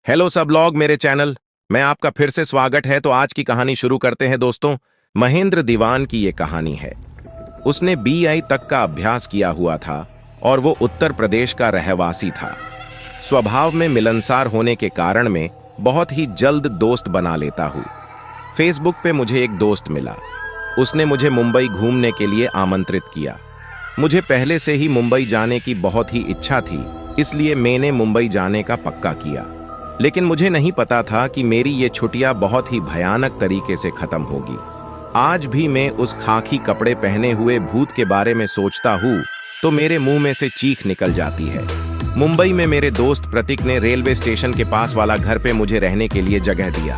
Hello सब लोग मेरे चैनल में आपका फिर से स्वागत है। तो आज की कहानी शुरू करते हैं दोस्तों। महेंद्र दीवान की ये कहानी है। उसने बीआई तक का अभ्यास किया हुआ था और वो उत्तर प्रदेश का रहवासी था। स्वभाव में मिलनसार होने के कारण मैं बहुत ही जल्द दोस्त बना लेता हूँ। फेसबुक पे मुझे एक दोस्त मिला। उसने मुझे मुंबई घूमने के लिए आमंत्रित किया। मुझे पहले से ही मुंबई जाने की बहुत ही इच्छा थी, इसलिए मैंने मुंबई जाने का पक्का किया। लेकिन मुझे नहीं पता था कि मेरी ये छुट्टियां बहुत ही भयानक तरीके से खत्म होगी। आज भी मैं उस खाकी कपड़े पहने हुए भूत के बारे में सोचता हूँ तो मेरे मुंह में से चीख निकल जाती है। मुंबई में मेरे दोस्त प्रतीक ने रेलवे स्टेशन के पास वाला घर पे मुझे रहने के लिए जगह दिया।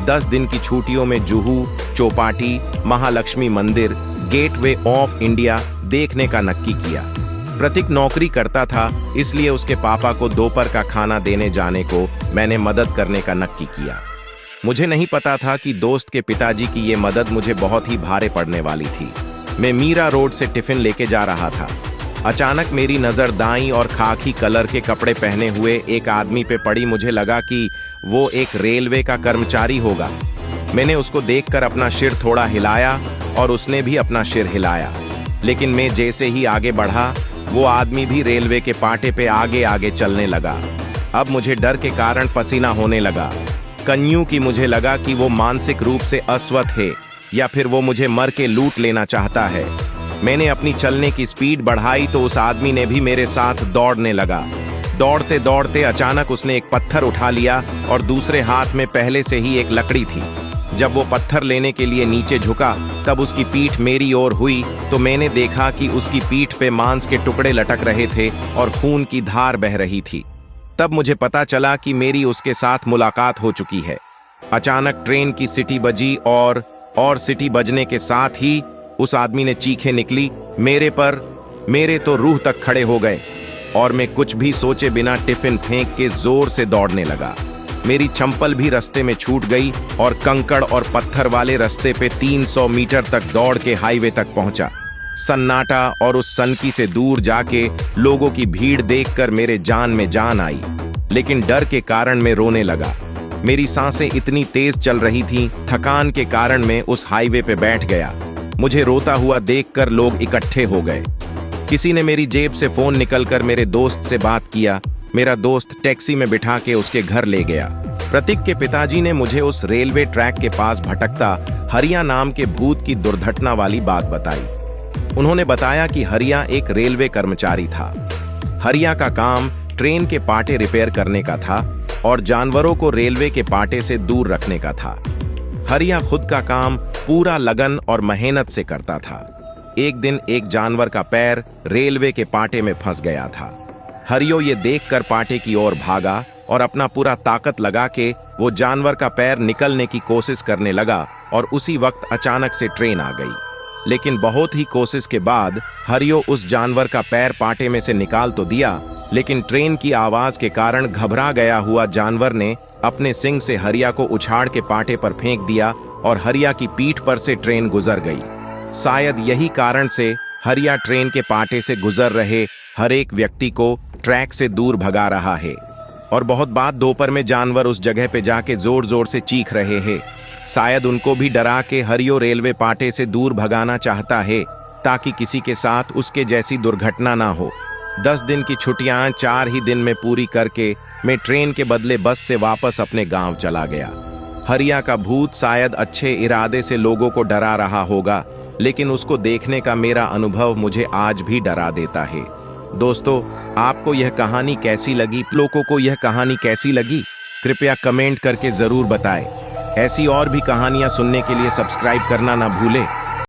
10 दिन की छुट्टियों में जुहू, चौपाटी, महालक्ष्मी मंदिर, गेटवे ऑफ इंडिया देखने का नक्की किया। प्रतीक नौकरी करता था, इसलिए उसके पापा को दोपहर का खाना देने जाने को मैंने मदद करने का नक्की किया। मुझे नहीं पता था कि दोस्त के पिताजी की ये मदद मुझे बहुत ही भारे पड़ने वाली थी। मैं मीरा रोड से टिफिन लेके जा रहा था। अचानक मेरी नजर दाईं और खाकी कलर के कपड़े पहने हुए एक आदमी पे पड़ी। मुझे लगा कि वो एक रेलवे का कर्मचारी होगा। मैंने उसको देखकर अपना सिर थोड़ा हिलाया और उसने भी अपना सिर हिलाया। लेकिन मैं जैसे ही आगे बढ़ा, वो आदमी भी रेलवे के पाटे पे आगे आगे चलने लगा। अब मुझे डर के कारण पसीना होने लगा। कन्यू की मुझे लगा कि वो मानसिक रूप से अस्वस्थ है या फिर वो मुझे मर के लूट लेना चाहता है। मैंने अपनी चलने की स्पीड बढ़ाई तो उस आदमी ने भी मेरे साथ दौड़ने लगा। दौड़ते दौड़ते अचानक उसने एक पत्थर उठा लिया और दूसरे हाथ में पहले से ही एक लकड़ी थी। जब वो पत्थर लेने के लिए नीचे झुका तब उसकी पीठ मेरी ओर हुई तो मैंने देखा कि उसकी पीठ पे मांस के टुकड़े लटक रहे थे और खून की धार बह रही थी। तब मुझे पता चला कि मेरी उसके साथ मुलाकात हो चुकी है। अचानक ट्रेन की सीटी बजी और सीटी बजने के साथ ही उस आदमी ने चीखें निकली मेरे पर। मेरे तो रूह तक खड़े हो गए और मैं कुछ भी सोचे बिना टिफिन फेंक के जोर से दौड़ने लगा। मेरी चंपल भी रास्ते में छूट गई और कंकड़ और पत्थर वाले रास्ते पे 300 मीटर तक दौड़ के हाईवे तक पहुंचा। सन्नाटा और उस सनकी से दूर जाके लोगों की भीड़ देखकर मेरे जान में जान आई। लेकिन डर के कारण मैं रोने लगा। मेरी सांसें इतनी तेज चल रही थीं, थकान के कारण मैं उस हाईवे पे बैठ गया। मुझे रोता हुआ देखकर लोग इकट्ठे हो गए। किसी ने मेरी जेब से फोन निकलकर मेरे दोस्त से बात किया। मेरा दोस्त टैक्सी में बिठा के उसके घर ले गया। प्रतीक के पिताजी ने मुझे उस रेलवे ट्रैक के पास भटकता हरिया नाम के भूत की दुर्घटना वाली बात बताई। उन्होंने बताया कि हरिया एक रेलवे कर्मचारी था। हरिया का काम ट्रेन के पाटे रिपेयर करने का था और जानवरों को रेलवे के पाटे से दूर रखने का था। हरिया खुद का काम पूरा लगन और मेहनत से करता था। एक दिन एक जानवर का पैर रेलवे के पाटे में फंस गया था। हरियो ये देखकर पाटे की ओर भागा और अपना पूरा ताकत लगा के वो जानवर का पैर निकलने की कोशिश करने लगा और उसी वक्त अचानक से ट्रेन आ गई। लेकिन बहुत ही कोशिश के बाद हरियो उस जानवर का पैर पाटे में से निकाल तो दिया, लेकिन ट्रेन की आवाज के कारण घबरा गया हुआ जानवर ने अपने सिंग से हरिया को उछाड़ के पाटे पर फेंक दिया और हरिया की पीठ पर से ट्रेन गुजर गई। शायद यही कारण से हरिया ट्रेन के पाटे से गुजर रहे हर एक व्यक्ति को ट्रैक से दूर भगा रहा है। और बहुत बाद दोपहर में जानवर उस जगह पे जाके जोर जोर से चीख रहे हैं। शायद उनको भी डरा के हरियो रेलवे पाटे से दूर भगाना चाहता है ताकि किसी के साथ उसके जैसी दुर्घटना ना हो। 10 दिन की छुट्टियां 4 ही दिन में पूरी करके मैं ट्रेन के बदले बस से वापस अपने गांव चला गया। हरिया का भूत शायद अच्छे इरादे से लोगों को डरा रहा होगा, लेकिन उसको देखने का मेरा अनुभव मुझे आज भी डरा देता है। दोस्तों, आपको यह कहानी कैसी लगी? लोगों को यह कहानी कैसी लगी? कृपया कमेंट करके जरूर बताएं। ऐसी और भी कहानियां सुनने के लिए सब्सक्राइब करना ना भूलें।